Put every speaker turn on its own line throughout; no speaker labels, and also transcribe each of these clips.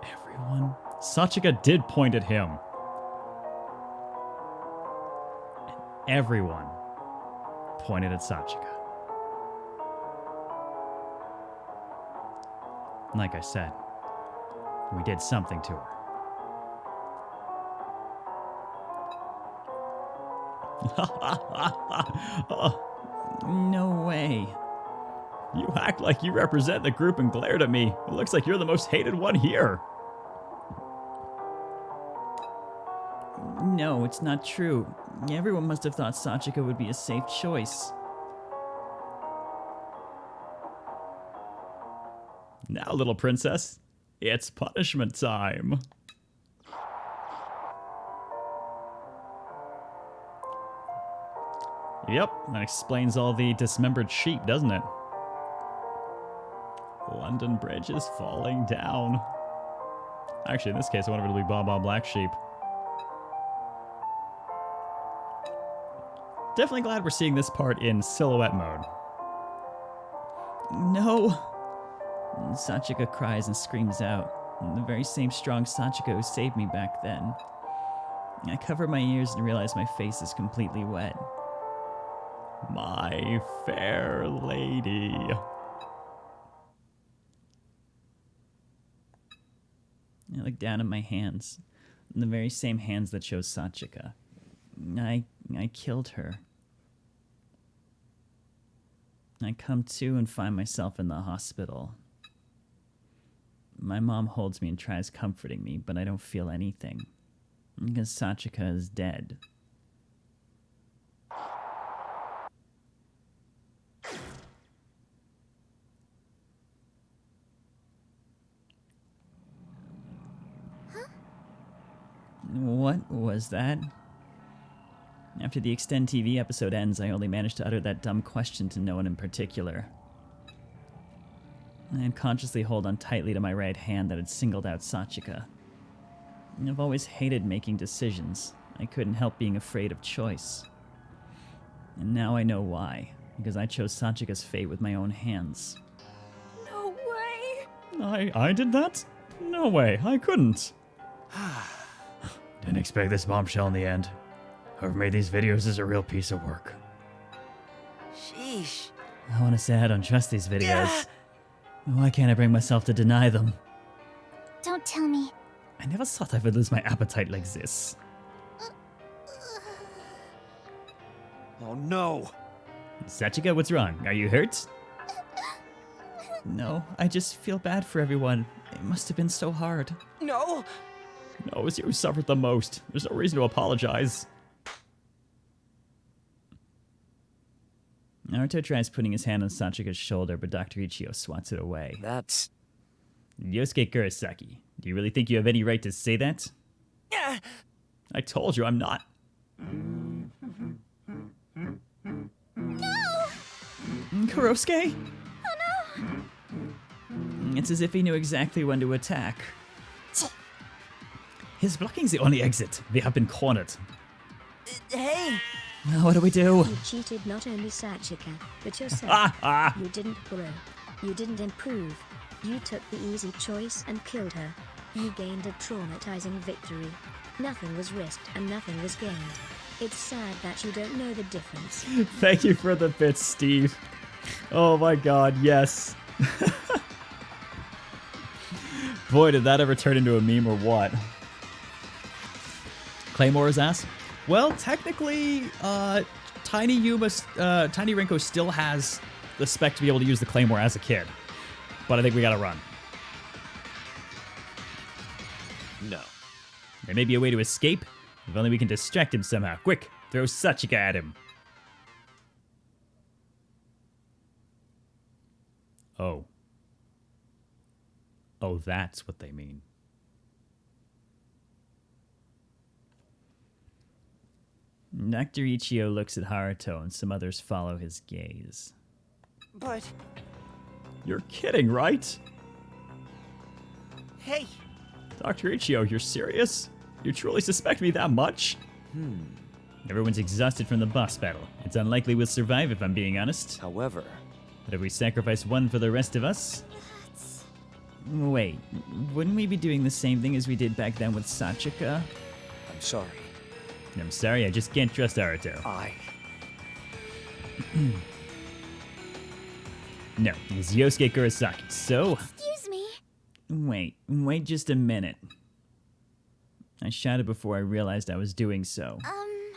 Everyone? Sachika did point at him. And everyone pointed at Sachika. Like I said, we did something to her. Oh, no way. You act like you represent the group and glared at me. It looks like you're the most hated one here. No, it's not true. Everyone must have thought Sachika would be a safe choice. Now, little princess, it's punishment time. Yep, that explains all the dismembered sheep, doesn't it? London Bridge is falling down. Actually, in this case, I wonder if it'll be Baa Black Sheep. Definitely glad we're seeing this part in silhouette mode. No! Sachika cries and screams out. The very same strong Sachika who saved me back then. I cover my ears and realize my face is completely wet. My fair lady. I look down at my hands, the very same hands that show Sachika. I killed her. I come to and find myself in the hospital. My mom holds me and tries comforting me, but I don't feel anything. Because Sachika is dead. What was that? After the Extend TV episode ends, I only manage to utter that dumb question to no one in particular. I unconsciously hold on tightly to my right hand that had singled out Sachika. I've always hated making decisions. I couldn't help being afraid of choice. And now I know why. Because I chose Sachika's fate with my own hands.
No way!
I did that? No way, I couldn't. Didn't expect this bombshell in the end. Whoever made these videos is a real piece of work.
Sheesh.
I want to say I don't trust these videos. Why can't I bring myself to deny them?
Don't tell me.
I never thought I would lose my appetite like this.
Oh no!
Sachika, what's wrong? Are you hurt? No, I just feel bad for everyone. It must have been so hard.
No!
No, it was you who suffered the most. There's no reason to apologize. Haruto tries putting his hand on Sachika's shoulder, but Dr. Ichio swats it away.
That's...
Yosuke Kurosaki, do you really think you have any right to say that?
Yeah.
I told you I'm not. Kurosuke?
Oh no!
It's as if he knew exactly when to attack. His blocking's the only exit. We have been cornered.
Hey!
What do we do?
You cheated not only Sachika, but yourself. You didn't grow. You didn't improve. You took the easy choice and killed her. You gained a traumatizing victory. Nothing was risked and nothing was gained. It's sad that you don't know the difference.
Thank you for the bits, Steve. Oh my god, yes. Boy, did that ever turn into a meme or what? Claymore's ass? Well, technically, Tiny Rinko still has the spec to be able to use the Claymore as a kid. But I think we gotta run.
no.
There may be a way to escape, if only we can distract him somehow. Quick, throw Sachika at him. Oh. Oh, that's what they mean. Dr. Ichio looks at Haruto and some others follow his gaze.
But...
You're kidding, right?
Hey!
Dr. Ichio, you're serious? You truly suspect me that much? Everyone's exhausted from the boss battle. It's unlikely we'll survive if I'm being honest.
However,
But if we sacrifice one for the rest of us... Wait, wouldn't we be doing the same thing as we did back then with Sachika?
I'm sorry.
I'm sorry, I just can't trust Haruto. No, he's Yosuke Kurosaki, so...
Excuse me.
Wait just a minute. I shouted before I realized I was doing so. I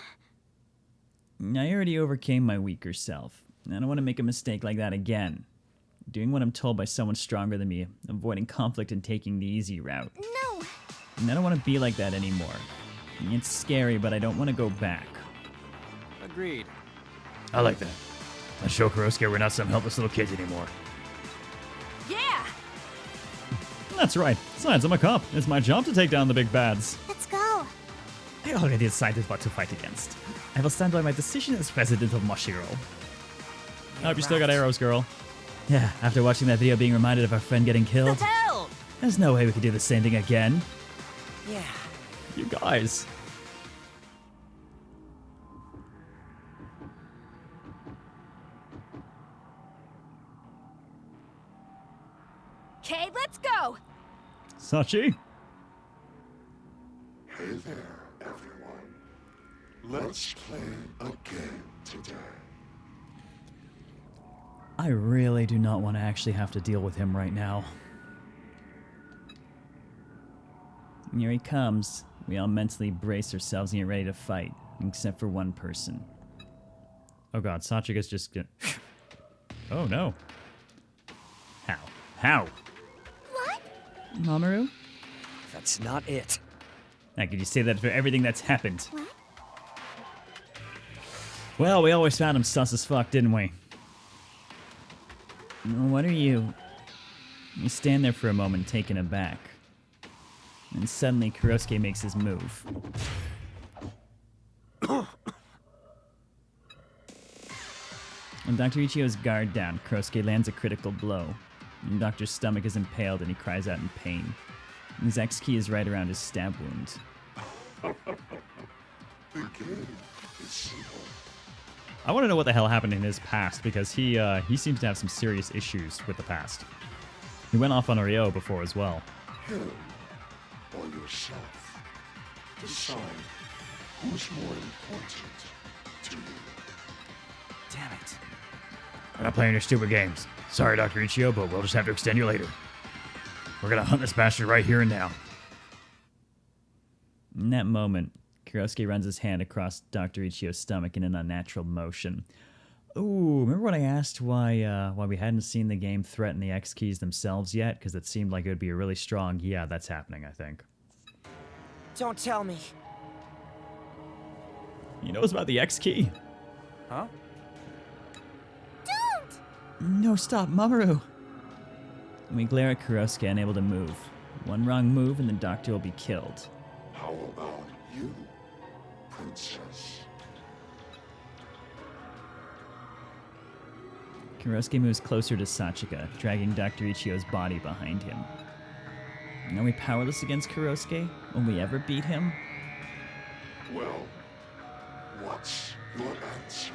already overcame my weaker self. I don't want to make a mistake like that again. Doing what I'm told by someone stronger than me, avoiding conflict and taking the easy route.
No.
And I don't want to be like that anymore. It's scary, but I don't want to go back.
Agreed.
I like that. Let's show Kurosuke we're not some helpless little kids anymore.
Yeah!
That's right. Besides, I'm a cop. It's my job to take down the big bads.
Let's go.
I already decided what to fight against. I will stand by my decision as president of Moshiro. I hope you still got arrows, girl. Yeah, after watching that video being reminded of our friend getting killed,
The hell?
there's no way we could do the same thing again.
Yeah.
You guys.
Okay, let's go!
Sachi?
Hey there, everyone. Let's play a game today.
I really do not want to actually have to deal with him right now. And here he comes. We all mentally brace ourselves and get ready to fight, except for one person. Oh god, Sachika's just gonna... Oh no. How? How?
What?
Mamoru?
That's not it.
Now, could you say that for everything that's happened?
What?
Well, we always found him sus as fuck, didn't we? What are you... You stand there for a moment, taken aback. And suddenly, Kurosuke makes his move. When Dr. Ichigo's guard down, Kurosuke lands a critical blow. And Doctor's stomach is impaled and he cries out in pain. And his X-key is right around his stab wound.
The game is simple.
I want to know what the hell happened in his past, because he seems to have some serious issues with the past. He went off on Ryo before as well.
Him or yourself. Decide who's more important to you.
Damn it.
We're not playing your stupid games. Sorry, Dr. Ichigo, but we'll just have to extend you later. We're gonna hunt this bastard right here and now. In that moment, Kurosuke runs his hand across Dr. Ichigo's stomach in an unnatural motion. Ooh, remember when I asked why we hadn't seen the game threaten the X-keys themselves yet? Because it seemed like it would be a really strong, yeah, that's happening, I think.
Don't tell me.
He knows about the X-key.
Huh?
Don't!
No, stop, Mamoru. We glare at Kurosuke, unable to move. One wrong move and the doctor will be killed.
How about you, princess?
Kurosuke moves closer to Sachika, dragging Dr. Ichigo's body behind him. Are we powerless against Kurosuke? Will we ever beat him?
Well, what's your answer?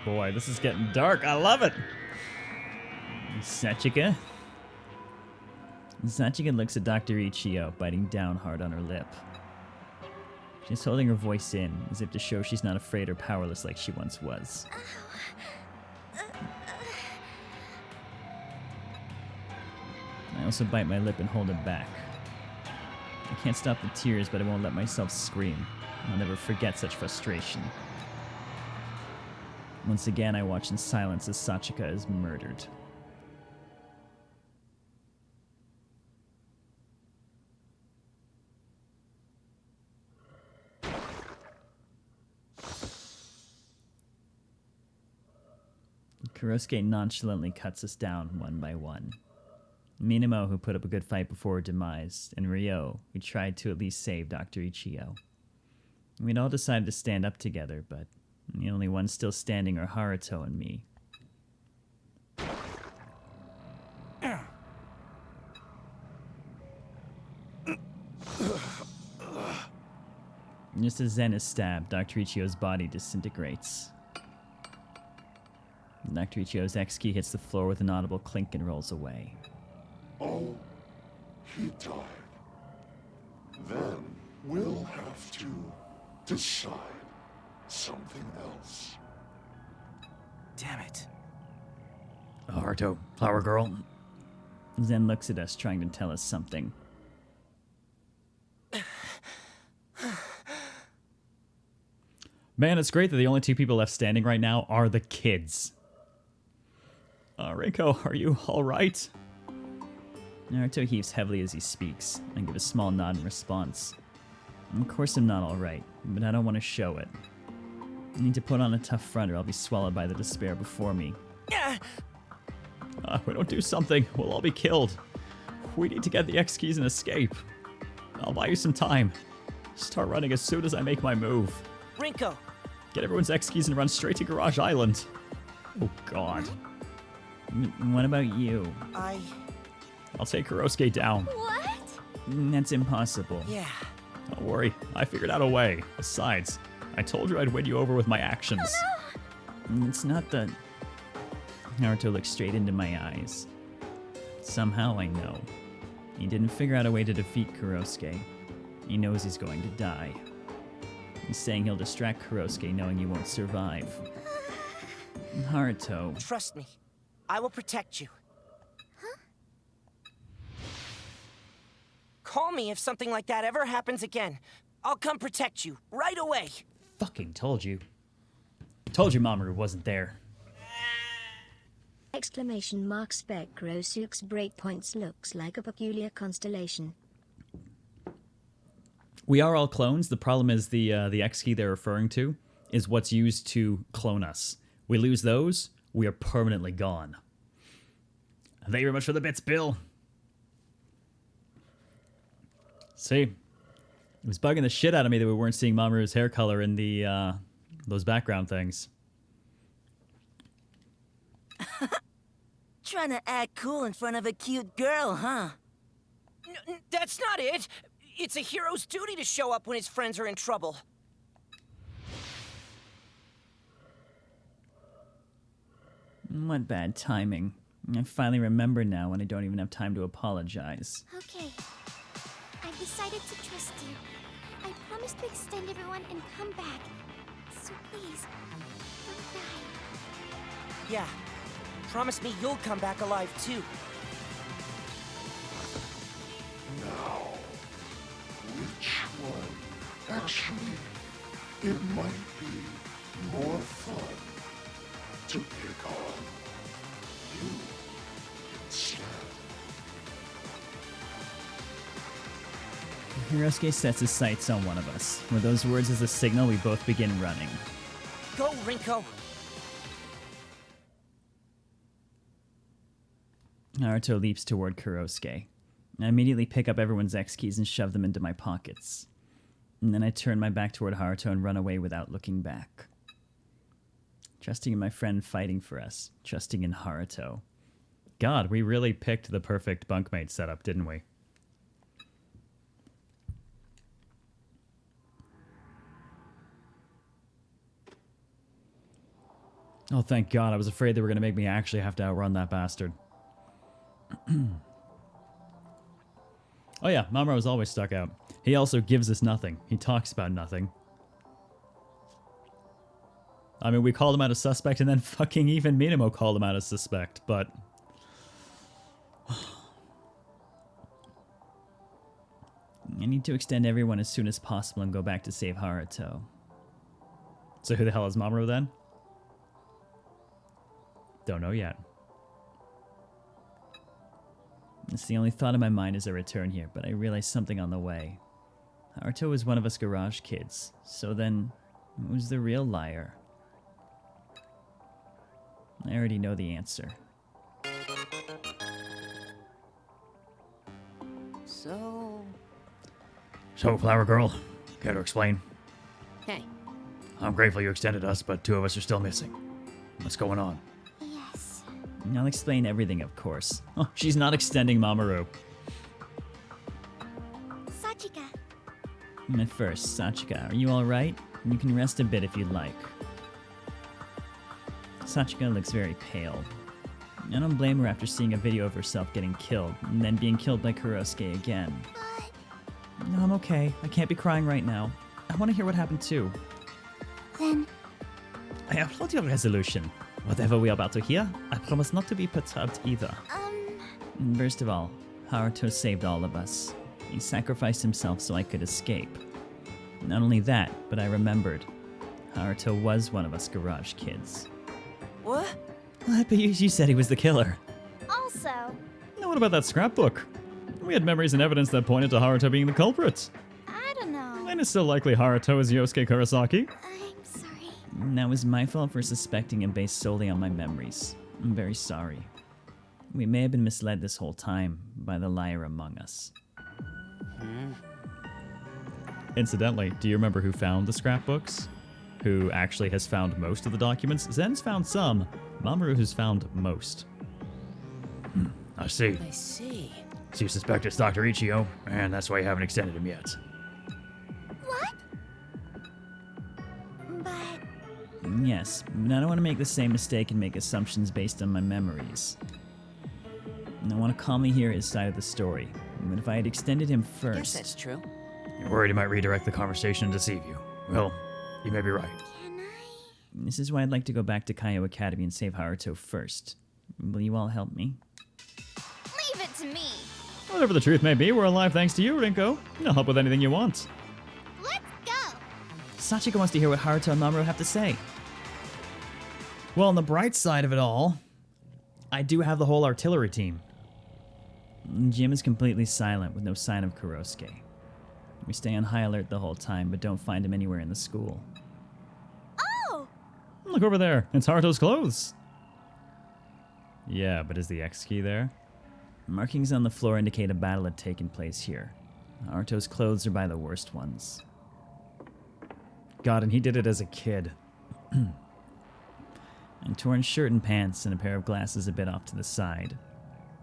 Boy, this is getting dark. I love it. Sachika? Sachika looks at Dr. Ichigo, biting down hard on her lip. She's holding her voice in, as if to show she's not afraid or powerless like she once was. I also bite my lip and hold it back. I can't stop the tears, but I won't let myself scream. I'll never forget such frustration. Once again, I watch in silence as Sachika is murdered. Kurosuke nonchalantly cuts us down one by one. Minamo, who put up a good fight before her demise, and Ryo, who tried to at least save Dr. Ichigo. We'd all decided to stand up together, but the only ones still standing are Haruto and me. Just as Zen is stabbed, Dr. Ichio's body disintegrates. Dr. Ichio's X key hits the floor with an audible clink and rolls away.
Oh, he died. Then we'll have to decide something else.
Damn it.
Haruto, Flower Girl. Zen looks at us, trying to tell us something. Man, it's great that the only two people left standing right now are the kids. Rinko, are you alright? Haruto heaves heavily as he speaks. I give a small nod in response. Of course I'm not alright, but I don't want to show it. I need to put on a tough front or I'll be swallowed by the despair before me. If we don't do something, we'll all be killed. We need to get the X keys and escape. I'll buy you some time. Start running as soon as I make my move.
Rinko!
Get everyone's X keys and run straight to Garage Island. Oh god. What about you? I'll take Kurosuke down.
What?
That's impossible.
Yeah.
Don't worry, I figured out a way. Besides, I told you I'd win you over with my actions.
Oh, no.
It's not the... Haruto looks straight into my eyes. Somehow I know. He didn't figure out a way to defeat Kurosuke. He knows he's going to die. He's saying he'll distract Kurosuke knowing he won't survive. Haruto...
Trust me. I will protect you.
Huh?
Call me if something like that ever happens again. I'll come protect you right away.
Fucking told you. Told you Mamoru wasn't there.
Exclamation mark Spectrosuke's breakpoints looks like a peculiar constellation.
We are all clones. The problem is the X key they're referring to is what's used to clone us. We lose those, we are permanently gone. Thank you very much for the bits, Bill. See, it was bugging the shit out of me that we weren't seeing Mamoru's hair color in the those background things.
Trying to act cool in front of a cute girl, huh? That's not it. It's a hero's duty to show up when his friends are in trouble.
What bad timing. I finally remember now when I don't even have time to apologize.
Okay. I've decided to trust you. I promise to extend everyone and come back. So please, don't die.
Yeah. Promise me you'll come back alive, too.
Now, which one? Actually, it might be more fun to pick on you instead.
Hirosuke sets his sights on one of us. With those words as a signal, we both begin running.
Go, Rinko!
Haruto leaps toward Kurosuke. I immediately pick up everyone's X keys and shove them into my pockets. And then I turn my back toward Haruto and run away without looking back. Trusting in my friend fighting for us. Trusting in Haruto. God, we really picked the perfect bunkmate setup, didn't we? Oh, thank God. I was afraid they were going to make me actually have to outrun that bastard. Oh yeah, Mamoru was always stuck out. He also gives us nothing. He talks about nothing. I mean, we called him out as suspect, and then fucking even Minamo called him out as suspect, but... I need to extend everyone as soon as possible and go back to save Haruto. So who the hell is Mamoru then? Don't know yet. It's the only thought in my mind as I return here, but I realize something on the way. Haruto was one of us garage kids, so then, who's the real liar? I already know the answer.
So,
Flower Girl, care to explain?
hey,
I'm grateful you extended us, but two of us are still missing. What's going on?
Yes.
I'll explain everything, of course. Oh, she's not extending Mamoru.
Sachika.
At first, Sachika, are you alright? You can rest a bit if you'd like. Sachika looks very pale. I don't blame her after seeing a video of herself getting killed, and then being killed by Kurosuke again.
But
No, I'm okay. I can't be crying right now. I want to hear what happened too.
then,
I applaud your resolution. Whatever we are about to hear, I promise not to be perturbed either. First of all, Haruto saved all of us. He sacrificed himself so I could escape. Not only that, but I remembered. Haruto was one of us garage kids.
What?
What? But you said he was the killer.
also,
Now what about that scrapbook? We had memories and evidence that pointed to Haruto being the culprit.
I don't know.
And it's still likely Haruto is Yosuke Kurosaki.
I'm sorry.
That was my fault for suspecting him based solely on my memories. I'm very sorry. We may have been misled this whole time by the liar among us.
Incidentally, do you remember who found the scrapbooks? Who actually has found most of the documents? Zen's found some. Mamoru has found most. I see.
I see.
So you suspect it's Dr. Ichio, and that's why you haven't extended him yet.
What? But
Yes, but I don't want to make the same mistake and make assumptions based on my memories. And I want to calmly hear his side of the story. But if I had extended him
Guess
first...
that's true.
You're worried he might redirect the conversation and deceive you. Well, you may be right.
can I?
This is why I'd like to go back to Kaio Academy and save Haruto first. Will you all help me?
Leave it to me.
Whatever the truth may be, we're alive thanks to you, Rinko. I'll help with anything you want.
Let's go.
Sachiko wants to hear what Haruto and Mamoru have to say. Well, on the bright side of it all, I do have the whole artillery team. Jim is completely silent with no sign of Kurosuke. We stay on high alert the whole time, but don't find him anywhere in the school.
Oh!
Look over there. It's Haruto's clothes. Yeah, but is the X key there?
Markings on the floor indicate a battle had taken place here. Haruto's clothes are by the worst ones.
God, and he did it as a kid.
A torn shirt and pants and a pair of glasses a bit off to the side.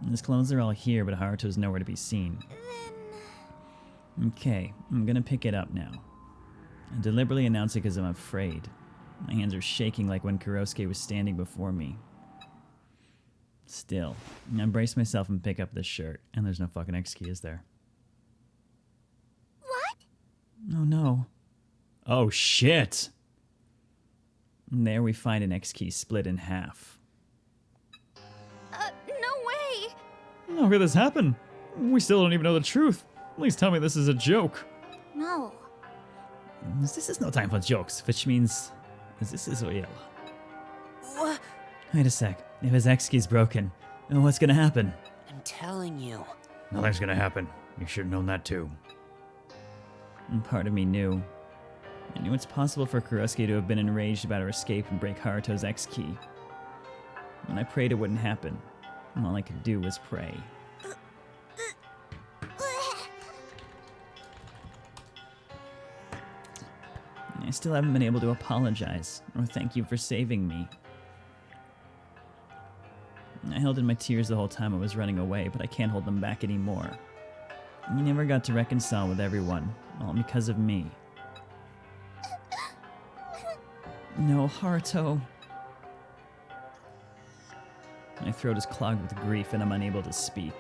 His clothes are all here, but Haruto's nowhere to be seen. Okay, I'm gonna pick it up now. I deliberately announce it because I'm afraid. My hands are shaking like when Kurosuke was standing before me. Still, I brace myself and pick up the shirt, and there's no fucking X key, is there?
What?
Oh no.
Oh, shit.
And there we find an X key split in half.
No way.
How could this happen? We still don't even know the truth. Please tell me this is a joke.
No.
This is no time for jokes, which means this is real.
What?
Wait a sec. If his X key's broken, what's gonna happen?
I'm telling you.
Nothing's gonna happen. You should have known that too.
And part of me knew. I knew it's possible for Kurosuke to have been enraged about her escape and break Haruto's X key. And I prayed it wouldn't happen. And all I could do was pray. I still haven't been able to apologize or thank you for saving me. I held in my tears the whole time I was running away, but I can't hold them back anymore. You never got to reconcile with everyone, all because of me. No, Haruto. My throat is clogged with grief and I'm unable to speak.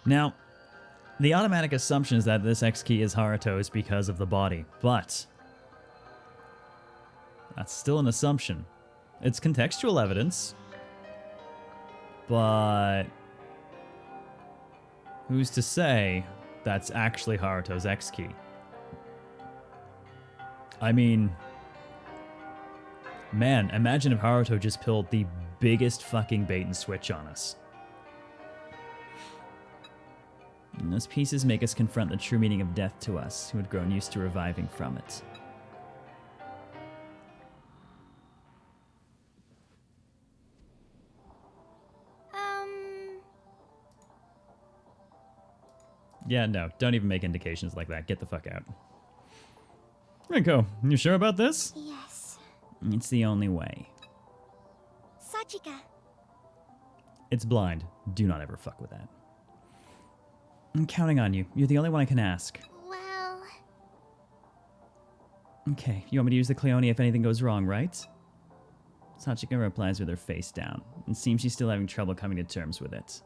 Now, the automatic assumption is that this X key is Haruto's because of the body, but that's still an assumption. It's contextual evidence, but who's to say that's actually Haruto's X key? I mean, man, imagine if Haruto just pulled the biggest fucking bait and switch on us. And those pieces make us confront the true meaning of death to us, who had grown used to reviving from it. Yeah, no, don't even make indications like that. Get the fuck out.
Rinko, you sure about this?
Yes.
It's the only way.
Sachika.
It's blind. Do not ever fuck with that. I'm counting on you. You're the only one I can ask.
Well,
Okay, you want me to use the Cleone if anything goes wrong, right? Sachiko replies with her face down. It seems she's still having trouble coming to terms with it.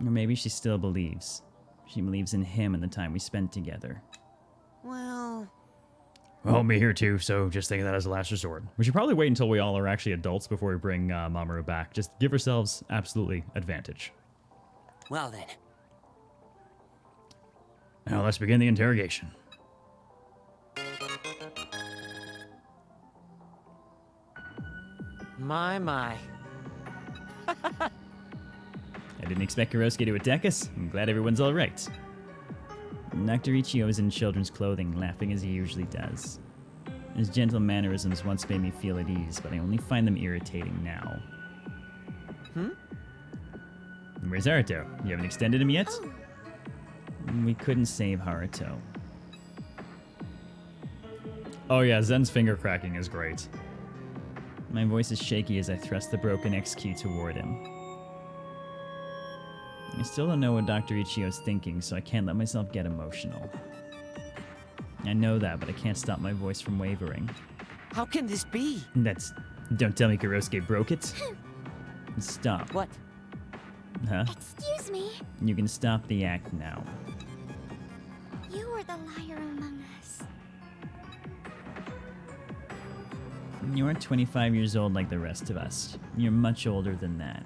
Or maybe she still believes. She believes in him and the time we spent together.
Well,
Well, me here too, so just think of that as a last resort. We should probably wait until we all are actually adults before we bring Mamoru back. Just give ourselves absolutely advantage.
well then.
Now let's begin the interrogation.
My.
I didn't expect Kurosuke to attack us. I'm glad everyone's alright. Dr. Ichio is in children's clothing, laughing as he usually does. His gentle mannerisms once made me feel at ease, but I only find them irritating now. Where's Haruto? You haven't extended him yet?
oh,
We couldn't save Haruto.
Oh yeah, Zen's finger cracking is great.
My voice is shaky as I thrust the broken X key toward him. I still don't know what Dr. Ichio's thinking, so I can't let myself get emotional. I know that, but I can't stop my voice from wavering.
How can this be?
Don't tell me Kurosuke broke it. Stop.
What?
Huh?
excuse me.
You can stop the act now.
You were the liar among us.
You aren't 25 years old like the rest of us. You're much older than that.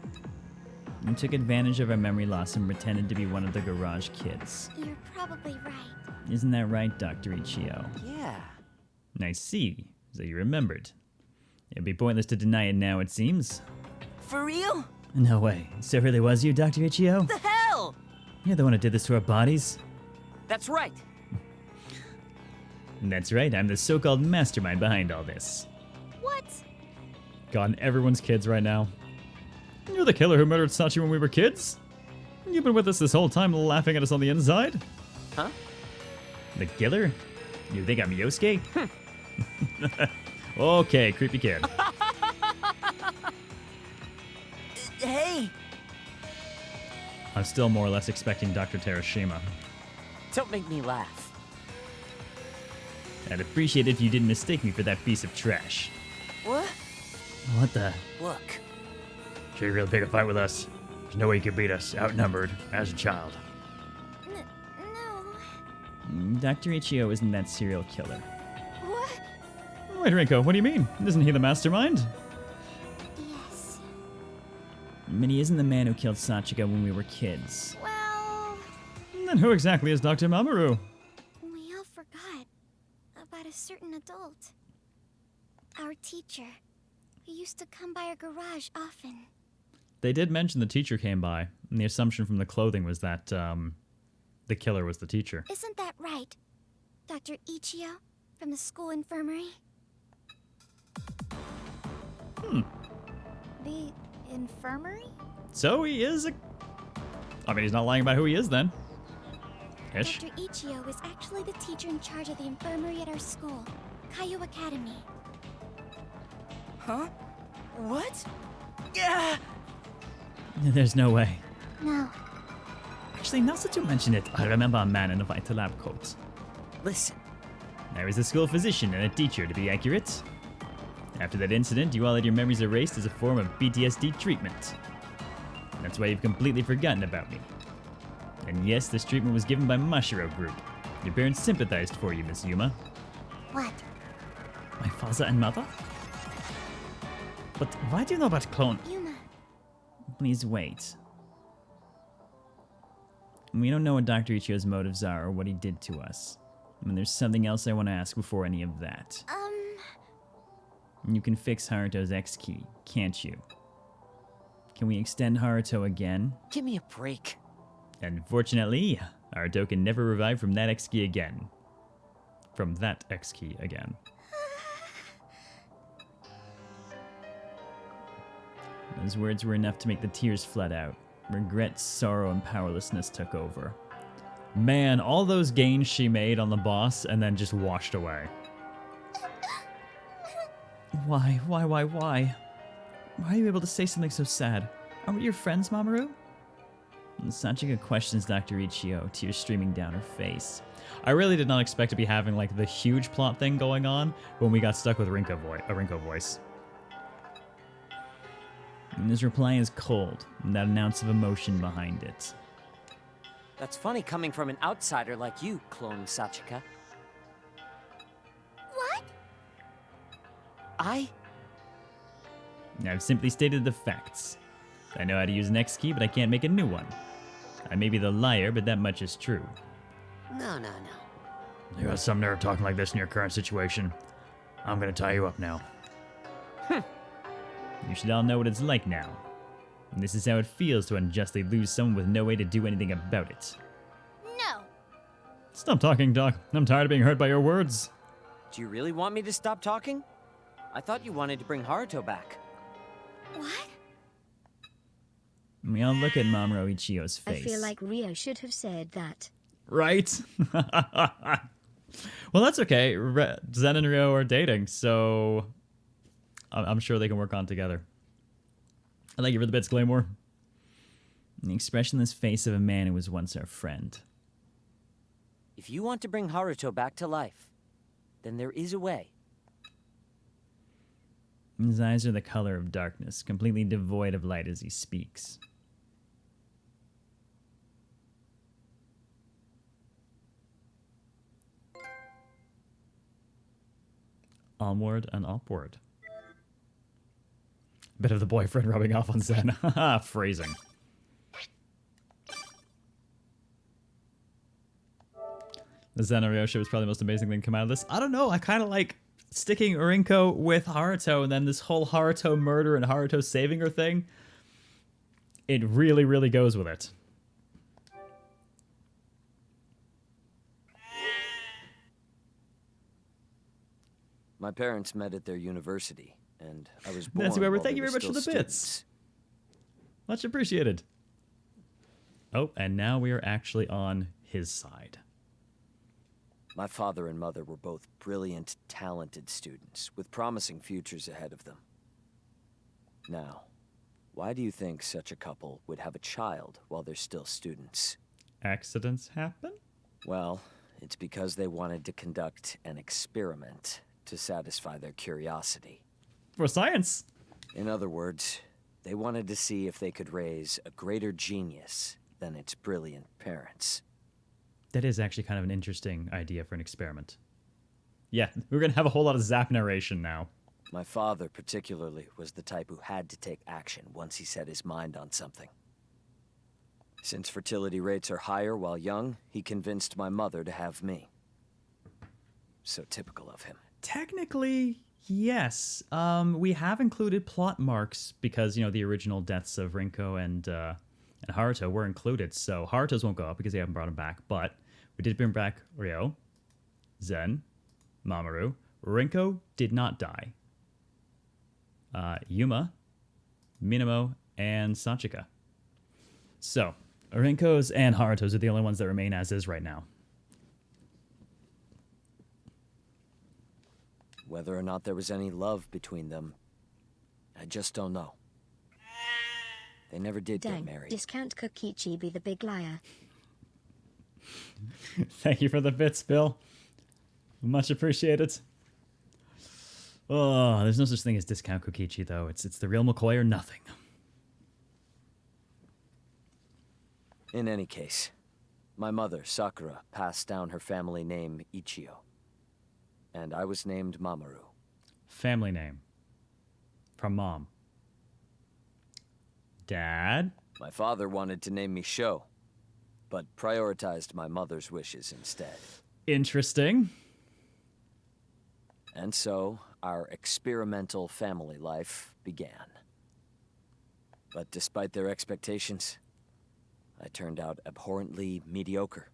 You took advantage of our memory loss and pretended to be one of the garage kids.
You're probably right.
Isn't that right, Dr. Ichio?
Yeah.
I see. So you remembered. It'd be pointless to deny it now, it seems.
For real?
No way. So it really was you, Dr. Ichio?
The hell?
You're the one who did this to our bodies?
That's right.
That's right, I'm the so-called mastermind behind all this.
What?
God, everyone's kids right now. You're the killer who murdered Sachi when we were kids? You've been with us this whole time laughing at us on the inside?
Huh?
The killer? You think I'm Yosuke? Okay, creepy kid.
Hey,
I'm still more or less expecting Dr. Terashima.
don't make me laugh.
I'd appreciate it if you didn't mistake me for that piece of trash.
What?
What the?
Look,
Sure you really pick a fight with us? There's no way you could beat us, outnumbered, as a child.
No.
Dr. Ichio isn't that serial killer.
What?
Wait, Rinko, what do you mean? Isn't he the mastermind?
Yes.
But he isn't the man who killed Sachiko when we were kids.
Well,
Then who exactly is Dr. Mamoru?
we all forgot about a certain adult. Our teacher, who used to come by our garage often.
They did mention the teacher came by, and the assumption from the clothing was that, the killer was the teacher.
Isn't that right, Dr. Ichio from the school infirmary? The infirmary?
So he is a... I mean, he's not lying about who he is then. Ish.
Dr. Ichio is actually the teacher in charge of the infirmary at our school, Caillou Academy.
huh? What? Yeah.
There's no way.
No.
Actually, now that you mention it, I remember a man in a white lab coat.
Listen,
I was a school physician and a teacher, to be accurate. After that incident, you all had your memories erased as a form of PTSD treatment. That's why you've completely forgotten about me. And yes, this treatment was given by Mashiro Group. Your parents sympathized for you, Miss Yuma.
What?
My father and mother? But why do you know about clone?
Yuma.
Please wait. We don't know what Dr. Ichio's motives are or what he did to us. And there's something else I want to ask before any of that. You can fix Haruto's X key, can't you? Can we extend Haruto again?
give me a break.
Unfortunately, Haruto can never revive from that X key again. From that X key again. Those words were enough to make the tears flood out. Regret, sorrow, and powerlessness took over.
Man, all those gains she made on the boss and then just washed away.
Why? Why are you able to say something so sad? Aren't we your friends, Mamoru? Sachika questions Dr. Ichio, tears streaming down her face. I really did not expect to be having like the huge plot thing going on when we got stuck with a Rinko voice. And his reply is cold, without an ounce of emotion behind it.
That's funny coming from an outsider like you, clone Sachika.
What?
I've simply stated the facts. I know how to use an X key, but I can't make a new one. I may be the liar, but that much is true.
No.
You got some nerve talking like this in your current situation. I'm gonna tie you up now.
You should all know what it's like now. And this is how it feels to unjustly lose someone with no way to do anything about it.
No.
Stop talking, Doc. I'm tired of being hurt by your words.
Do you really want me to stop talking? I thought you wanted to bring Haruto back.
What?
We all look at Mamoru Ichio's face.
I feel like Ryo should have said that.
Right? Well, that's okay. Zen and Ryo are dating, so I'm sure they can work on together. I thank you for the bits, Claymore.
The expressionless face of a man who was once our friend.
If you want to bring Haruto back to life, then there is a way.
His eyes are the color of darkness, completely devoid of light as he speaks.
Onward and upward. Bit of the boyfriend rubbing off on Zen. Haha, phrasing. The Zen and Ryo ship was probably the most amazing thing to come out of this. I don't know, I kind of like sticking Rinko with Haruto, and then this whole Haruto murder and Haruto saving her thing. It really, really goes with it.
My parents met at their university, and I was born
Nancy Weber,
while
thank
they
you
were
very much for
still
the bits.
students.
Much appreciated. Oh, and now we are actually on his side.
My father and mother were both brilliant, talented students with promising futures ahead of them. Now, why do you think such a couple would have a child while they're still students?
Accidents happen?
Well, it's because they wanted to conduct an experiment to satisfy their curiosity.
For science.
In other words, they wanted to see if they could raise a greater genius than its brilliant parents.
That is actually kind of an interesting idea for an experiment. Yeah, we're going to have a whole lot of Zap narration now.
My father, particularly, was the type who had to take action once he set his mind on something. Since fertility rates are higher while young, he convinced my mother to have me. So typical of him.
Technically, yes. We have included plot marks because, you know, the original deaths of Rinko and Haruto were included. So Haruto's won't go up because they haven't brought him back. But we did bring back Ryo, Zen, Mamoru. Rinko did not die. Yuma, Minamo, and Sachika. So, Rinko's and Haruto's are the only ones that remain as is right now.
Whether or not there was any love between them, I just don't know. They never did get
Dang,
married.
discount Kokichi be the big liar.
Thank you for the bits, Bill. Much appreciated. Oh, there's no such thing as discount Kokichi, though. It's the real McCoy or nothing.
In any case, my mother, Sakura, passed down her family name Ichio. And I was named Mamoru.
Family name. From mom. Dad?
My father wanted to name me Sho, but prioritized my mother's wishes instead.
Interesting.
And so, our experimental family life began. But despite their expectations, I turned out abhorrently mediocre,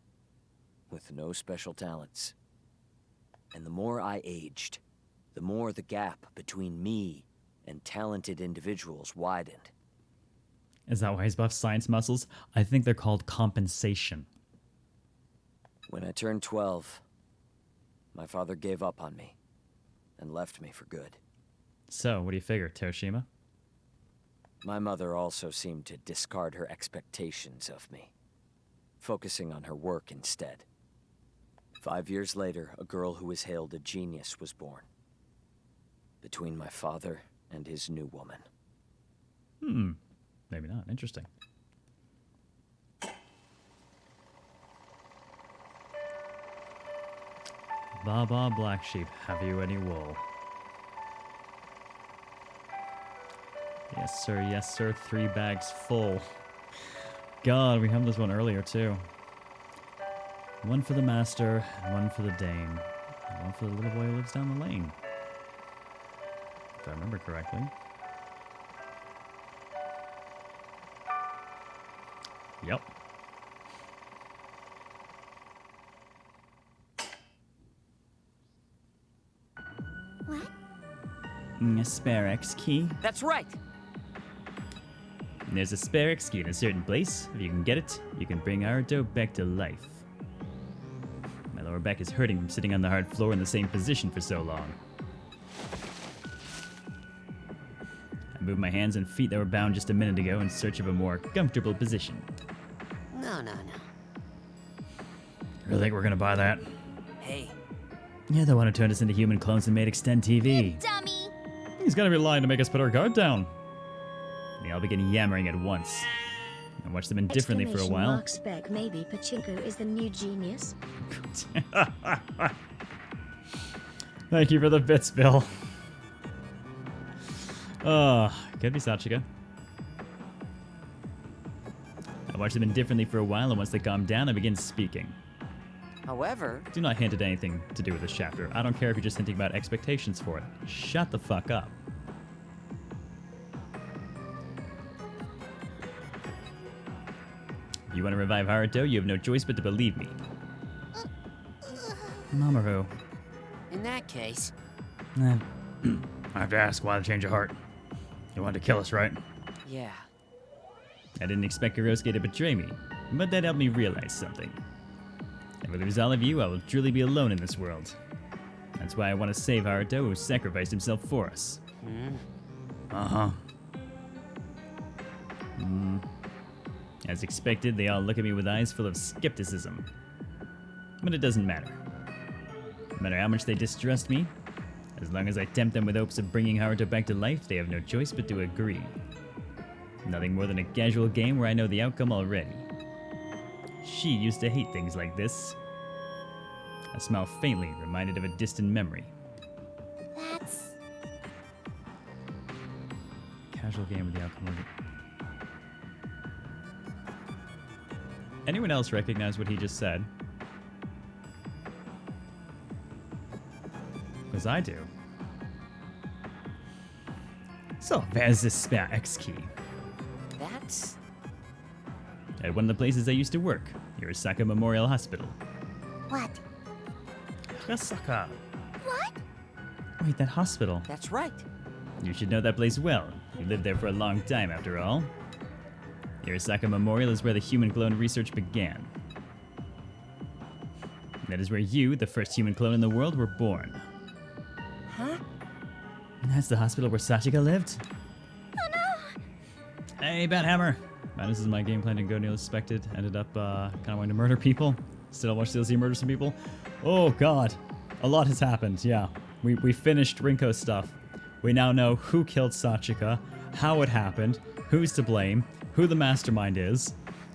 with no special talents. And the more I aged, the more the gap between me and talented individuals widened.
Is that why he's buffed science muscles? I think they're called compensation.
When I turned 12, my father gave up on me and left me for good.
So, what do you figure, Toshima?
My mother also seemed to discard her expectations of me, focusing on her work instead. 5 years later, a girl who was hailed a genius was born. Between my father and his new woman.
Maybe not. Interesting. Baba Black Sheep, have you any wool? Yes sir, 3 bags full. God, we have this one earlier too. 1 for the master, and 1 for the dame, and 1 for the little boy who lives down the lane. If I remember correctly. Yep.
What?
A spare X key?
That's right!
There's a spare X key in a certain place. If you can get it, you can bring Haruto back to life. My lower back is hurting from sitting on the hard floor in the same position for so long. I moved my hands and feet that were bound just a minute ago in search of a more comfortable position.
No.
Really think we're gonna buy that?
Hey,
You're the one who turned us into human clones and made Extend TV.
Dummy!
He's gotta be lying to make us put our guard down.
They all began yammering at once. I watched them indifferently for a while.
Spec, maybe Pachinko is the new genius.
Thank you for the bits, Bill. Could be Sachika.
I watched them indifferently for a while, and once they calmed down, I began speaking.
however,
Do not hint at anything to do with this chapter. I don't care if you're just hinting about expectations for it. Shut the fuck up. If you want to revive Haruto, you have no choice but to believe me. Mamoru.
in that case,
I have to ask, why the change of heart? You wanted to kill us, right?
yeah.
I didn't expect Kurosuke to betray me, but that helped me realize something. If I lose all of you, I will truly be alone in this world. That's why I want to save Haruto, who sacrificed himself for us.
Uh-huh.
As expected, they all look at me with eyes full of skepticism. But it doesn't matter. No matter how much they distrust me, as long as I tempt them with hopes of bringing Haruto back to life, they have no choice but to agree. Nothing more than a casual game where I know the outcome already. She used to hate things like this. I smile faintly, reminded of a distant memory.
That's...
Casual game with the outcome already. Anyone else recognize what he just said? Because I do. So, where's this spare X key?
That's...
At one of the places I used to work, Hirosaka Memorial Hospital.
what?
Hirosaka.
What?
Wait, that hospital.
that's right.
You should know that place well. You lived there for a long time, after all. Hirosaka Memorial is where the human clone research began. That is where you, the first human clone in the world, were born.
Huh?
And that's the hospital where Sachika lived?
Oh no!
Hey, Bathammer! This is my game plan to go nearly suspected. Ended up kind of wanting to murder people. Still watch DLC murder some people. Oh god. A lot has happened, yeah. We finished Rinko stuff. We now know who killed Sachika, how it happened, who's to blame, who the mastermind is.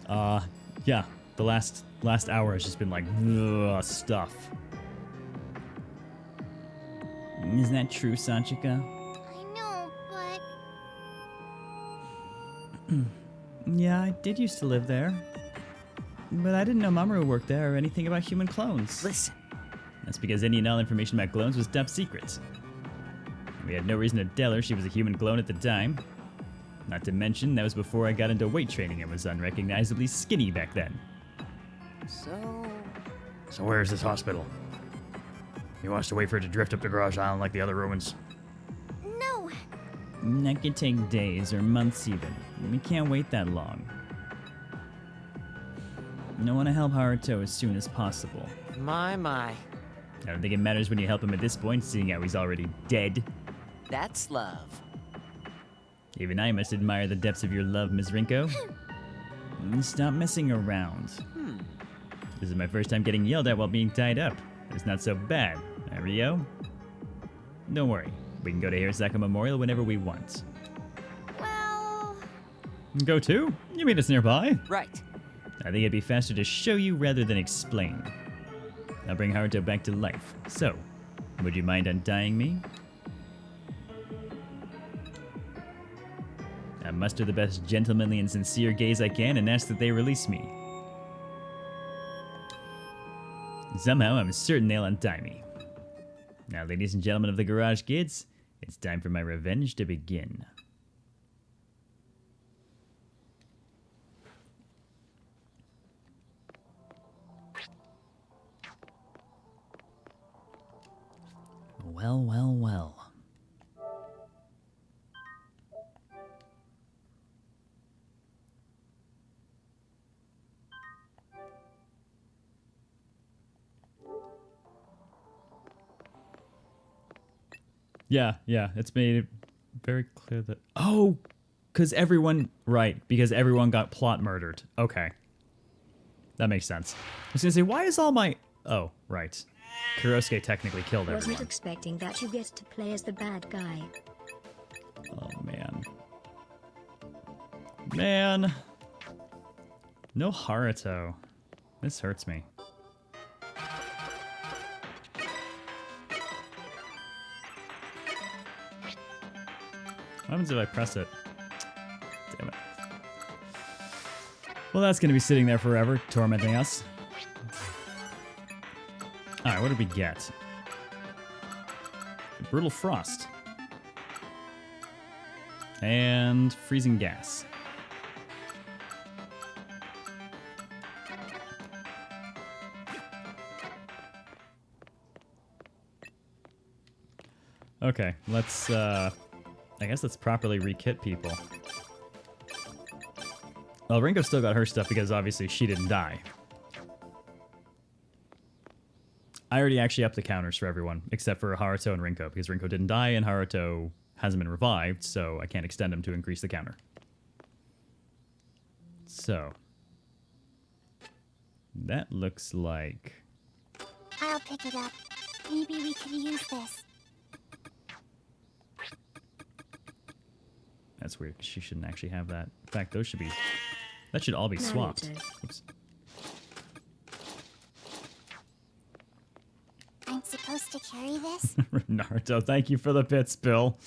Yeah, the last hour has just been like, ugh, stuff. Isn't that true, Sachika?
I know, but...
Yeah, I did used to live there. But I didn't know Mamoru worked there or anything about human clones.
Listen,
That's because any and all information about clones was top secret. We had no reason to tell her she was a human clone at the time. Not to mention, that was before I got into weight training and was unrecognizably skinny back then.
So where's this hospital? He wants to wait for it to drift up the garage island like the other ruins.
No!
That could take days or months even. We can't wait that long. I want to help Haruto as soon as possible.
my.
I don't think it matters when you help him at this point, seeing how he's already dead.
That's love.
Even I must admire the depths of your love, Ms. Rinko. Stop messing around. This is my first time getting yelled at while being tied up. It's not so bad, Ryo? Don't worry. We can go to Hirosaka Memorial whenever we want.
Well...
Go to? You mean it's nearby?
Right.
I think it'd be faster to show you rather than explain. I'll bring Haruto back to life. So, would you mind untying me? I muster the best gentlemanly and sincere gaze I can and ask that they release me. Somehow, I'm certain they'll untie me. Now, ladies and gentlemen of the Garage Kids, it's time for my revenge to begin. Well, well, well. Yeah, it's made it very clear that... Oh! Because everyone... Right, because everyone got plot murdered. Okay. That makes sense. I was going to say, why is all my... Oh, right. Kurosuke technically killed everyone.
Wasn't expecting that you get to play as the bad guy.
Oh, man. Man. No Haruto. This hurts me. What happens if I press it? Damn it. Well, that's going to be sitting there forever, tormenting us. Alright, what did we get? Brutal Frost. And Freezing Gas. Okay, let's, I guess let's properly re-kit people. Well, Rinko still got her stuff because obviously she didn't die. I already actually upped the counters for everyone, except for Haruto and Rinko, because Rinko didn't die and Haruto hasn't been revived, so I can't extend him to increase the counter. So. That looks like...
I'll pick it up. Maybe we could use this.
That's weird, 'cause she shouldn't actually have that. In fact, those should be... That should all be swapped. Oops.
I'm supposed to carry this?
Naruto, thank you for the bits, Bill.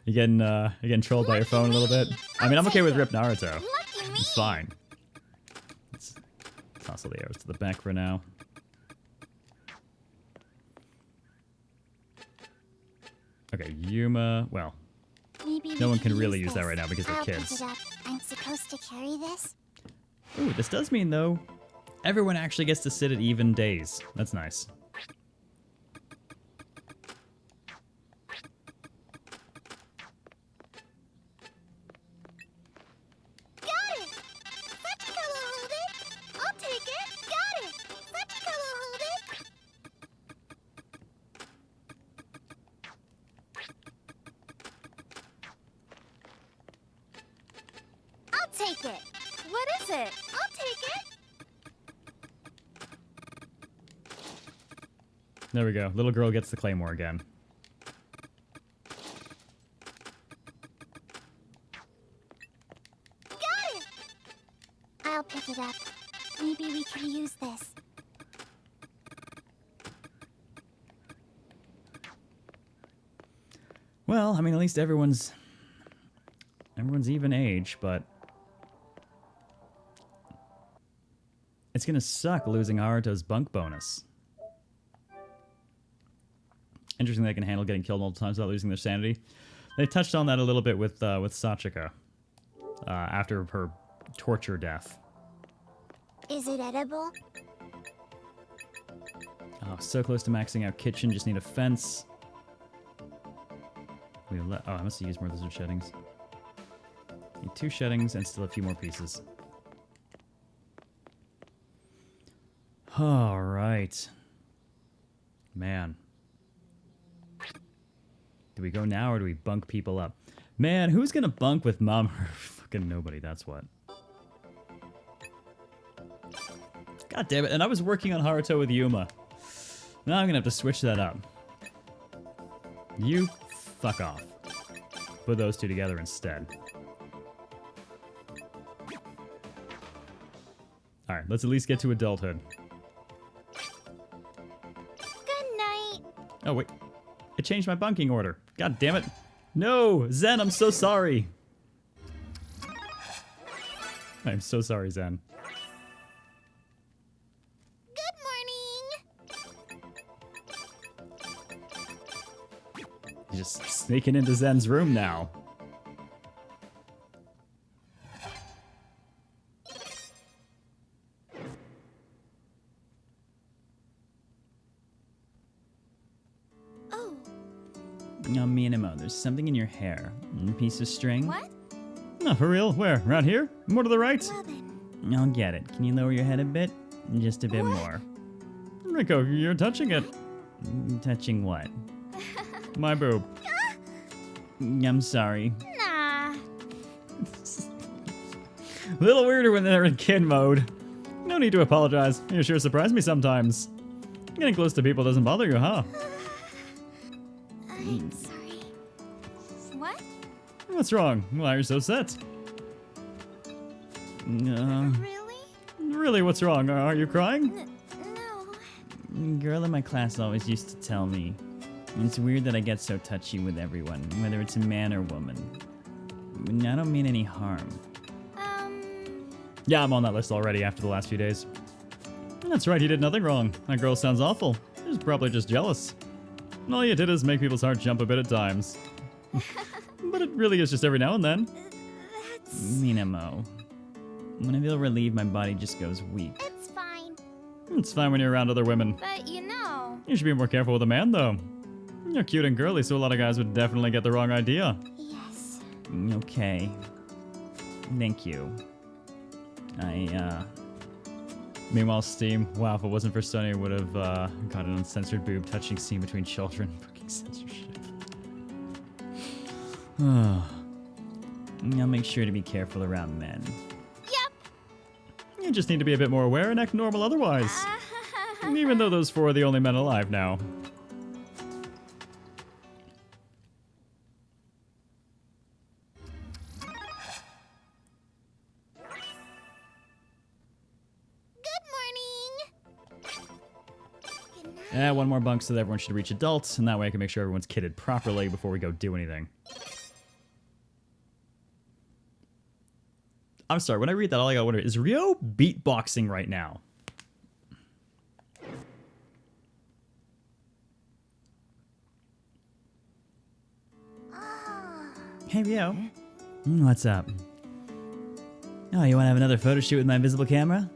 You're getting trolled by your phone a little bit. I mean, I'm okay with Rip Naruto. It's fine. Let's toss all the arrows to the back for now. Okay, Yuma. Well,
Maybe
no
we
one
could
can really
use
use that
this.
right now because they're
I'll
kids.
Pick it up. I'm supposed to carry this?
Ooh, this does mean, though, everyone actually gets to sit at even days. That's nice.
Got it! Sachiko will hold it! I'll take it! Got it! Sachiko will hold it! I'll take it! What is it? I'll take it!
There we go. Little girl gets the claymore again.
Got it! I'll pick it up. Maybe we could use this.
Well, I mean, at least everyone's even age, but it's gonna suck losing Haruto's bunk bonus. Interesting they can handle getting killed multiple times without losing their sanity. They touched on that a little bit with Sachika after her torture death.
Is it edible?
Oh, so close to maxing out kitchen. Just need a fence. Oh, I must have used more lizard sheddings. Need 2 sheddings and still a few more pieces. All right, man.
Do we go now or do we bunk people up? Man, who's gonna bunk with Mom? Fucking nobody, that's what. God damn it, and I was working on Haruto with Yuma. Now I'm gonna have to switch that up. You fuck off. Put those two together instead. Alright, let's at least get to adulthood.
Good night.
Oh, wait. It changed my bunking order. God damn it. No! Zen, I'm so sorry. I'm so sorry, Zen.
Good morning.
You're just sneaking into Zen's room now.
Oh,
No, Minamo, there's something in your hair. A piece of string?
what?
No, for real? Where? Around here? More to the right?
Well then.
I'll get it. Can you lower your head a bit? Just a bit more. Rinko, you're touching it. Touching what? My boob. I'm sorry.
Nah.
A little weirder when they're in kid mode. No need to apologize. You sure surprise me sometimes. Getting close to people doesn't bother you, huh?
I'm sorry. What?
What's wrong? Why are you so set?
Really?
Really, what's wrong? Are you crying?
No.
Girl in my class always used to tell me, it's weird that I get so touchy with everyone, whether it's a man or woman. I don't mean any harm. Yeah, I'm on that list already after the last few days. That's right, you did nothing wrong. That girl sounds awful. She's probably just jealous. All you did is make people's hearts jump a bit at times. But it really is just every now and then.
That's...
Minamo. When I feel relieved, my body just goes weak.
It's fine.
It's fine when you're around other women.
But you know...
You should be more careful with a man, though. You're cute and girly, so a lot of guys would definitely get the wrong idea.
Yes.
Okay. Thank you. Meanwhile, Steam. Wow, if it wasn't for Sony, I would have got an uncensored boob touching scene between children. Fucking censorship. I'll make sure to be careful around men.
Yep.
You just need to be a bit more aware and act normal otherwise. Even though those four are the only men alive now. One more bunk so that everyone should reach adults, and that way I can make sure everyone's kitted properly before we go do anything. I'm sorry, when I read that, all I gotta wonder is Ryo beatboxing right now? Hey, Ryo. What's up? Oh, you wanna have another photo shoot with my invisible camera?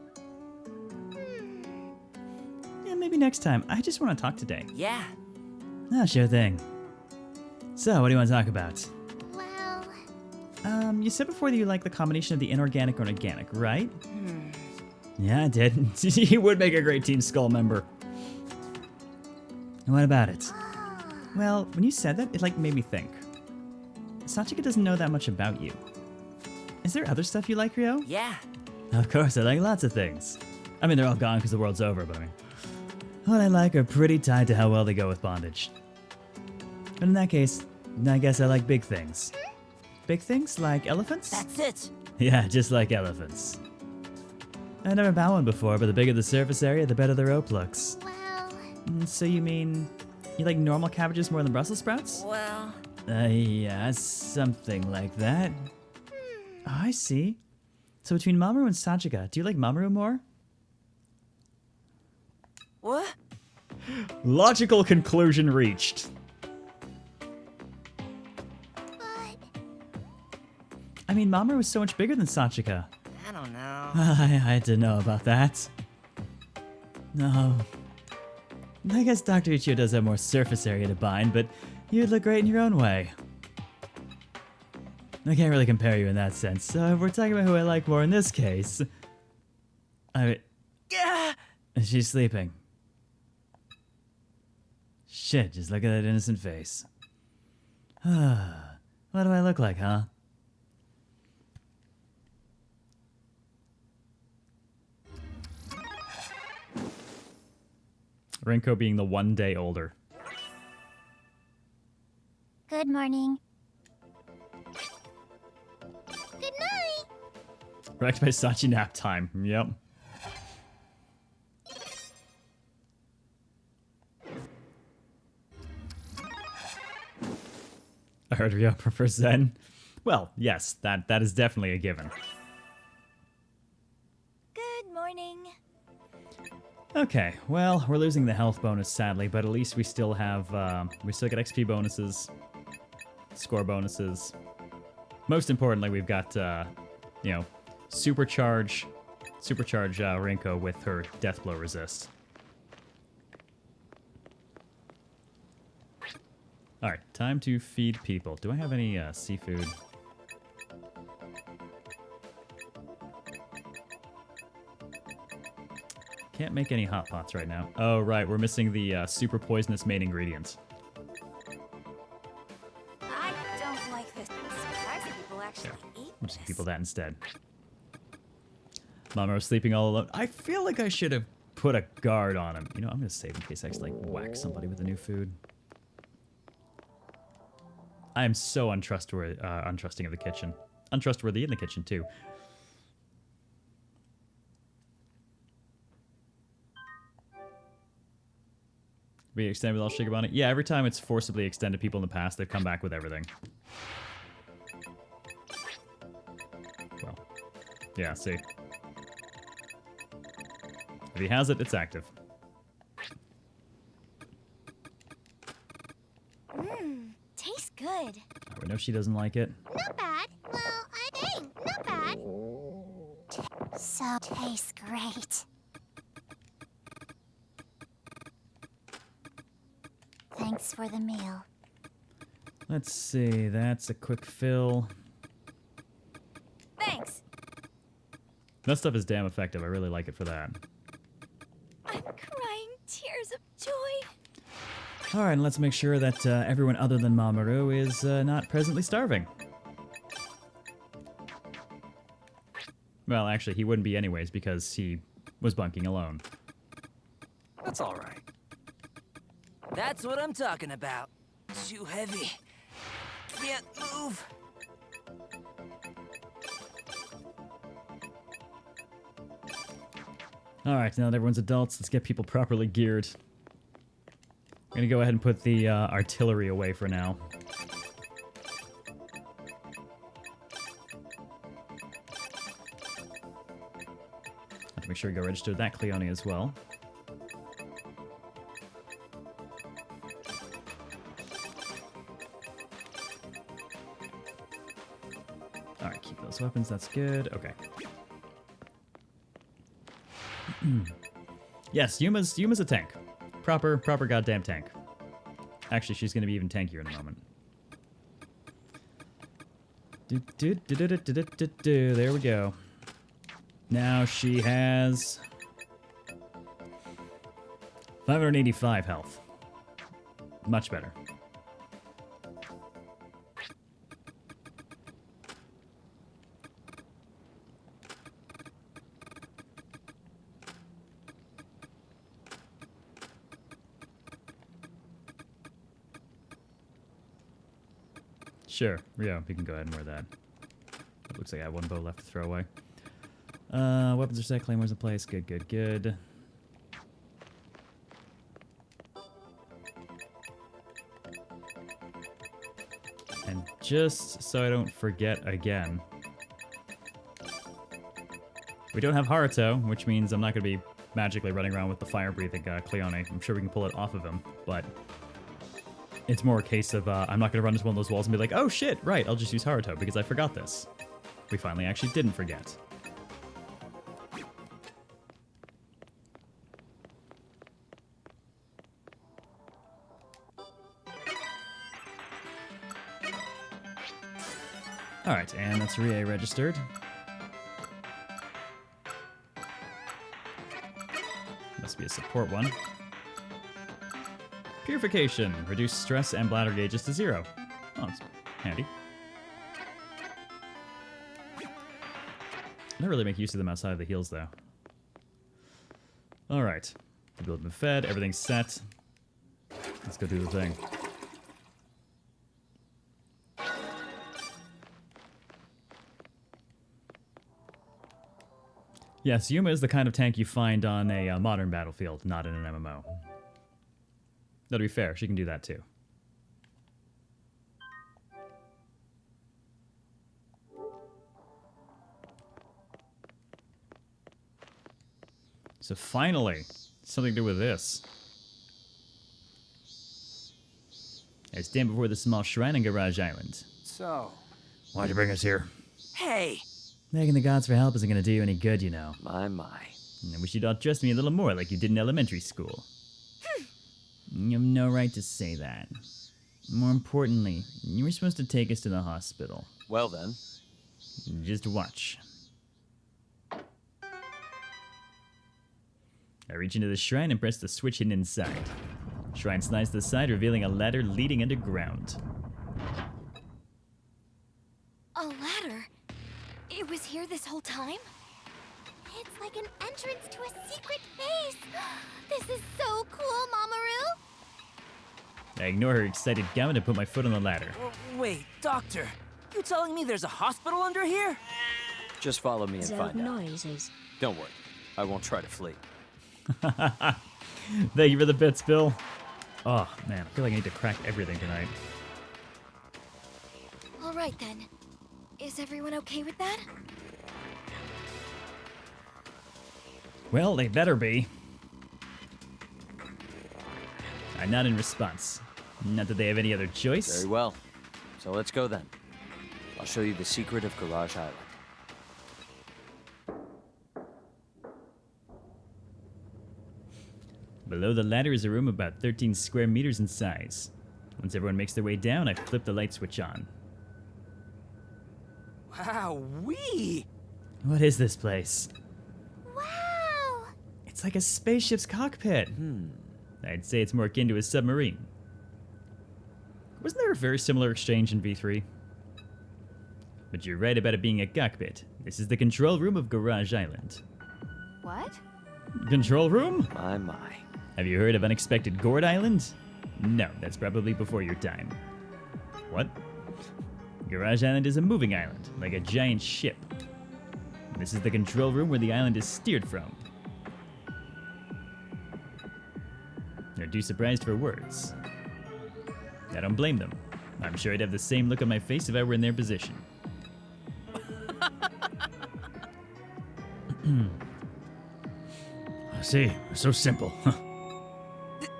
Maybe next time. I just want to talk today.
Yeah.
Oh, sure thing. So, what do you want to talk about?
Well...
You said before that you like the combination of the inorganic and organic, right? Yeah, I did. You would make a great Team Skull member. What about it? Well, when you said that, it made me think. Sachiko doesn't know that much about you. Is there other stuff you like, Ryo?
Yeah.
Of course, I like lots of things. I mean, they're all gone because the world's over, but I mean... what I like are pretty tied to how well they go with bondage. But in that case, I guess I like big things. Big things like elephants?
That's it.
Yeah, just like elephants. I've never bought one before, but the bigger the surface area, the better the rope looks.
Well...
So you mean you like normal cabbages more than Brussels sprouts?
Well...
Yeah, something like that. Oh, I see. So between Mamoru and Sachiko, do you like Mamoru more?
What?
Logical conclusion reached.
But...
I mean, Mamoru was so much bigger than Sachiko.
I don't know.
I didn't know about that. No. I guess Dr. Ichio does have more surface area to bind, but you'd look great in your own way. I can't really compare you in that sense, so if we're talking about who I like more in this case...
Yeah.
She's sleeping. Shit, just look at that innocent face.
What do I look like, huh? Rinko being the 1 day older.
Good morning. Good night.
Wrecked by Sachi nap time. Yep. I heard Ryo prefers Zen. Well, yes, that is definitely a given.
Good morning.
Okay, well, we're losing the health bonus sadly, but at least we still have we still get XP bonuses, score bonuses. Most importantly, we've got you know, supercharge Rinko with her death blow resist. All right, time to feed people. Do I have any seafood? Can't make any hot pots right now. Oh, right, we're missing the super poisonous main ingredients.
I don't like this. Surprised people actually eat
We'll just give
this.
people that instead. Mamoru's sleeping all alone. I feel like I should have put a guard on him. You know, I'm gonna save in case I actually like whack somebody with the new food. I am so untrusting of the kitchen. Untrustworthy in the kitchen, too. Be extended with all Shikabane? Yeah, every time it's forcibly extended people in the past, they've come back with everything. Well, yeah, see. If he has it, it's active.
Tastes good.
Oh, we know she doesn't like it.
Not bad. Well, dang, not bad. So tastes great. Thanks for the meal.
Let's see, that's a quick fill.
Thanks.
That stuff is damn effective. I really like it for that.
I'm crying tears of joy.
Alright, and let's make sure that everyone other than Mamoru is not presently starving. Well, actually, he wouldn't be anyways because he was bunking alone.
That's all right.
That's what I'm talking about. Too heavy. Can't move.
Alright, now that everyone's adults, let's get people properly geared. I'm gonna go ahead and put the artillery away for now. Have to make sure we go register that Cleone as well. Alright, keep those weapons, that's good. Okay. Yes, Yuma's a tank. Proper goddamn tank. Actually, she's gonna be even tankier in a moment. There we go. Now she has 585 health. Much better. Sure, Ryo, you can go ahead and wear that. It looks like I have one bow left to throw away. Weapons are set, claymores in place. Good, good, good. And just so I don't forget again, we don't have Haruto, which means I'm not going to be magically running around with the fire-breathing Cleone. I'm sure we can pull it off of him, but it's more a case of I'm not going to run into one of those walls and be like, oh shit, right, I'll just use Haruto because I forgot this. We finally actually didn't forget. Alright, and that's Rie registered. Must be a support one. Purification. Reduce stress and bladder gauges to 0.
Oh, it's handy. I don't really make use of them outside of the heals, though. Alright. People have been fed, everything's set. Let's go do the thing. Yes, Yuma is the kind of tank you find on a modern battlefield, not in an MMO. That'll be fair, she can do that too. So finally, something to do with this. I stand before the small shrine on Garage Island.
So,
Why'd you bring us here?
Hey!
Begging the gods for help isn't gonna do you any good, you know.
My.
I wish you'd all trust me a little more like you did in elementary school. You have no right to say that. More importantly, you were supposed to take us to the hospital.
Well then,
Just watch. I reach into the shrine and press the switch hidden inside. Shrine slides to the side, revealing a ladder leading underground.
A ladder? It was here this whole time? It's like an entrance to a secret base! This is so cool, Mamoru!
I ignore her excited gown and put my foot on the ladder.
Wait, Doctor. You telling me there's a hospital under here?
just follow me and
Zone
find out.
noises.
Don't worry, I won't try to flee.
Thank you for the bits, Bill. Oh, man, I feel like I need to crack everything tonight.
Alright then. Is everyone okay with that?
Well, they better be. I nod in response. Not that they have any other choice.
Very well. So let's go then. I'll show you the secret of Garage Island.
Below the ladder is a room about 13 square meters in size. Once everyone makes their way down, I flip the light switch on.
Wow-wee!
What is this place?
Wow!
It's like a spaceship's cockpit. I'd say it's more akin to a submarine. Wasn't there a very similar exchange in V3? But you're right about it being a cockpit. This is the control room of Garage Island.
What?
Control room?
My.
Have you heard of Unexpected Gourd Island? No, that's probably before your time. What? Garage Island is a moving island, like a giant ship. This is the control room where the island is steered from. They're too surprised for words. I don't blame them. I'm sure I'd have the same look on my face if I were in their position. I see. So simple.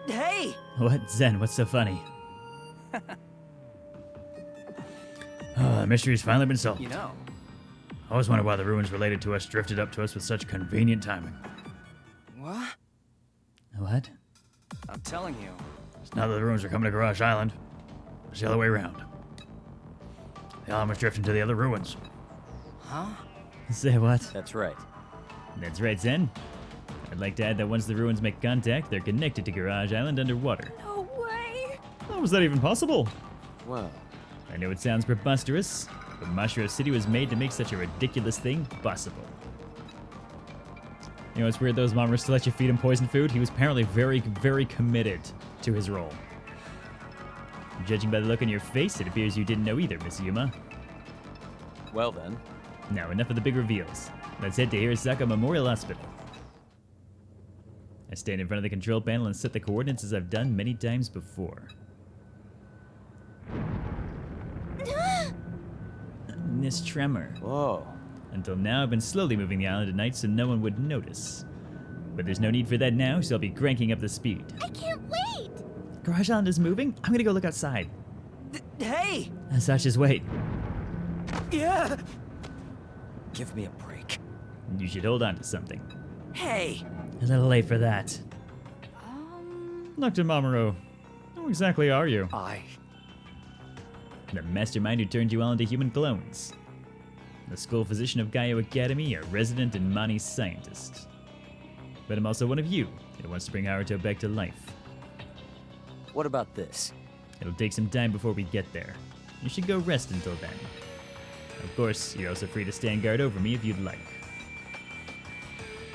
Hey!
What, Zen? What's so funny? The mystery's finally been solved.
You know,
I always wondered why the ruins related to us drifted up to us with such convenient timing.
What?
What?
I'm telling you.
Now that the ruins are coming to Garage Island, it's the other way around. The island was drifting to the other ruins.
Huh?
Say what?
That's right.
That's right, Zen. I'd like to add that once the ruins make contact, they're connected to Garage Island underwater.
No way!
How was that even possible?
Well,
I know it sounds preposterous, but Mashiro City was made to make such a ridiculous thing possible. You know, it's weird those Mamoru still let you feed him poison food. He was apparently very, very committed to his role. Judging by the look on your face, it appears you didn't know either, Miss Yuma.
well then.
Now, enough of the big reveals. Let's head to Hirisaka Memorial Hospital. I stand in front of the control panel and set the coordinates as I've done many times before. This tremor.
Whoa.
Until now, I've been slowly moving the island at night so no one would notice. But there's no need for that now, so I'll be cranking up the speed.
I can't wait!
Garage Island is moving? I'm gonna go look outside.
Hey!
Such just wait.
Yeah!
Give me a break.
You should hold on to something.
Hey!
A little late for that. Dr. Mamoru, who exactly are you? The mastermind who turned you all into human clones. The school physician of Gaio Academy, a resident and Mani scientist. But I'm also one of you who wants to bring Haruto back to life.
What about this?
It'll take some time before we get there. You should go rest until then. Of course, you're also free to stand guard over me if you'd like.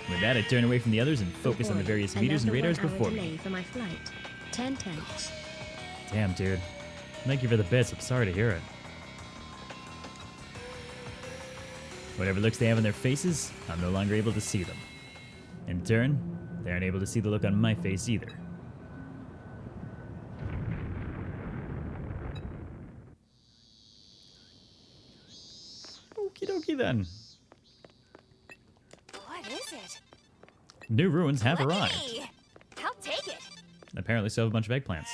With that, I turn away from the others and focus on the various meters and radars before me.
For my flight. 10 tenths.
Damn, dude. Thank you for the bits. I'm sorry to hear it.
Whatever looks they have on their faces, I'm no longer able to see them. In turn, they aren't able to see the look on my face either.
Okie dokie then.
What is it?
New ruins have
Look at
arrived.
me. I'll take it.
Apparently so have a bunch of eggplants.